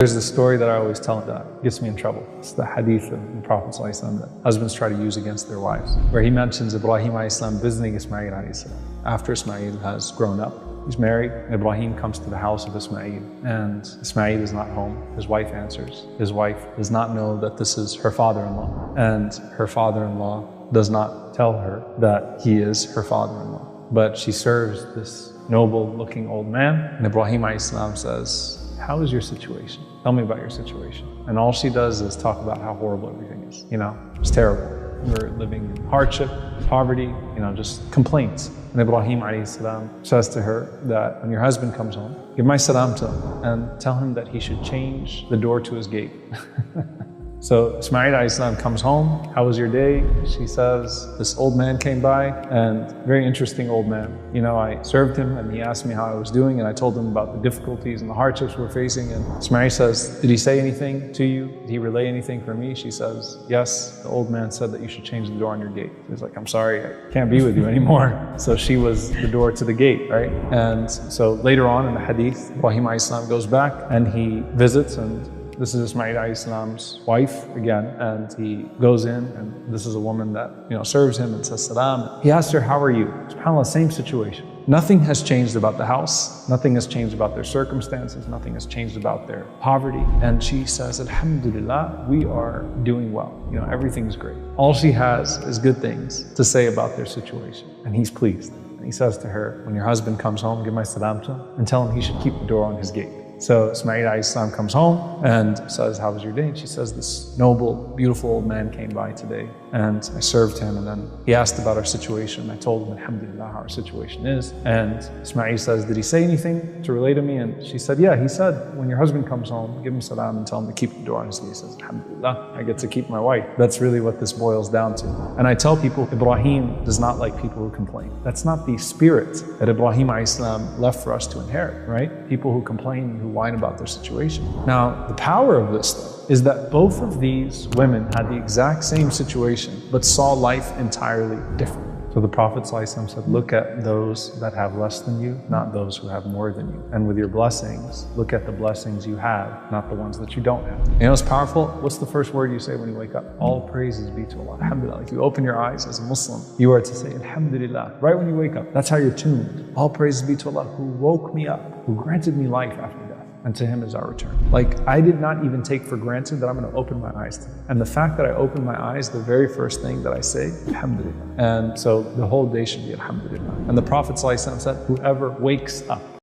There's a story that I always tell that gets me in trouble. It's the hadith of the Prophet ﷺ that husbands try to use against their wives, where he mentions Ibrahim ﷺ visiting Ismail ﷺ. After Ismail has grown up, he's married, and Ibrahim comes to the house of Ismail, and Ismail is not home. His wife answers. His wife does not know that this is her father-in-law, and her father-in-law does not tell her that he is her father-in-law. But she serves this noble-looking old man, and Ibrahim ﷺ says, "How is your situation? Tell me about your situation." And all she does is talk about how horrible everything is. It's terrible. We're living in hardship, poverty, just complaints. And Ibrahim ﷺ says to her that when your husband comes home, give my salam to him and tell him that he should change the door to his gate. So Ismail ﷺ comes home. "How was your day?" She says, "This old man came by, and very interesting old man. I served him and he asked me how I was doing, and I told him about the difficulties and the hardships we're facing." And Ismail says, "Did he say anything to you? Did he relay anything for me?" She says, "Yes, the old man said that you should change the door on your gate." He's like, "I'm sorry, I can't be with you anymore." So she was the door to the gate, right? And so later on in the hadith, Ibrahim ﷺ goes back and he visits, and this is Ismail ﷺ's wife again, and he goes in, and this is a woman that serves him and says salam. He asks her, "How are you?" SubhanAllah, same situation. Nothing has changed about the house. Nothing has changed about their circumstances. Nothing has changed about their poverty. And she says, "Alhamdulillah, we are doing well. Everything's great." All she has is good things to say about their situation, and he's pleased. And he says to her, "When your husband comes home, give my salam to him and tell him he should keep the door on his gate." So Ismail ﷺ comes home and says, "How was your day?" And she says, "This noble, beautiful old man came by today, and I served him, and then he asked about our situation. I told him, alhamdulillah, how our situation is." And Ismail says, "Did he say anything to relay to me?" And she said, "Yeah, he said, when your husband comes home, give him salam and tell him to keep the door on his gate." He says, "Alhamdulillah, I get to keep my wife." That's really what this boils down to. And I tell people, Ibrahim does not like people who complain. That's not the spirit that Ibrahim ﷺ left for us to inherit, right? People who complain, who whine about their situation. Now, the power of this, though, is that both of these women had the exact same situation, but saw life entirely different. So the Prophet ﷺ said, "Look at those that have less than you, not those who have more than you. And with your blessings, look at the blessings you have, not the ones that you don't have." It's powerful. What's the first word you say when you wake up? All praises be to Allah. Alhamdulillah. If you open your eyes as a Muslim, you are to say, Alhamdulillah, right when you wake up. That's how you're tuned. All praises be to Allah who woke me up, who granted me life after death. And to him is our return. I did not even take for granted that I'm going to open my eyes to him. And the fact that I open my eyes, the very first thing that I say, Alhamdulillah. And so the whole day should be Alhamdulillah. And the Prophet ﷺ said, whoever wakes up